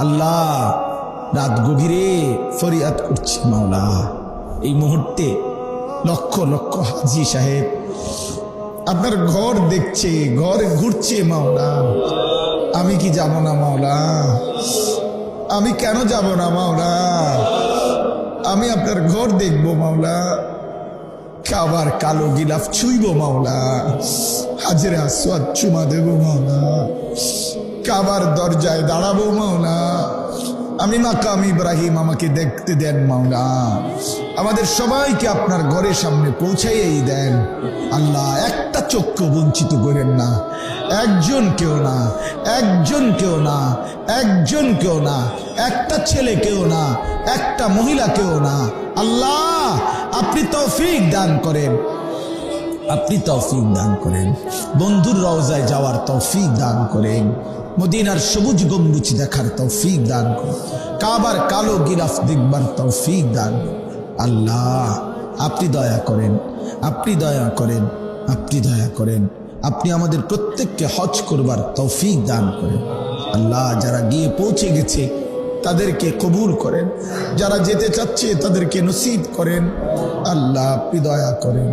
আল্লাহ রাত গভীরে ফরিয়াদ করছি মাওলা। এই মুহূর্তে লক্ষ লক্ষ হাজী সাহেব আপনার ঘর দেখছে, ঘর ঘুরছে মাওলা। আমি কি যাব না মাওলা? আমি কেন যাব না মাওলা? আমি আপনার ঘর দেখব মাওলা, কাবার কালো গিলাফ ছুঁইব মাওলা, হাজরে আসওয়াদ চুমা দেব মাওলা, কাবার দরজায় দাঁড়াবো মাওলা। আমি মাকাম ইব্রাহিম আমাকে দেখতে দেন মাওলা। আমাদের সবাইকে আপনার ঘরের সামনে পৌঁছাইয়েই দেন আল্লাহ। একটা চক্ষু বঞ্চিত করেন না, একজন কেউ না, একজন কেউ না, একজন কেউ না, একটা ছেলে কেউ না, একটা মহিলা কেউ না। আল্লাহ আপনি তৌফিক দান করেন, আপনি তৌফিক দান করেন। বন্ধুর রওজায় যাওয়ার তৌফিক দান করেন, মদিনার সবুজ গম্বুজ দেখার তৌফিক দান করেন, কাবার কালো গিলাফ দেখবার তৌফিক দান। আল্লাহ আপনি দয়া করেন, আপনি দয়া করেন, আপনি দয়া করেন। আপনি আমাদের প্রত্যেককে হজ করবার তৌফিক দান করেন। আল্লাহ যারা গিয়ে পৌঁছে গেছে তাদেরকে কবুল করেন, যারা যেতে চাচ্ছে তাদেরকে নসিব করেন। আল্লাহ আপনি দয়া করেন।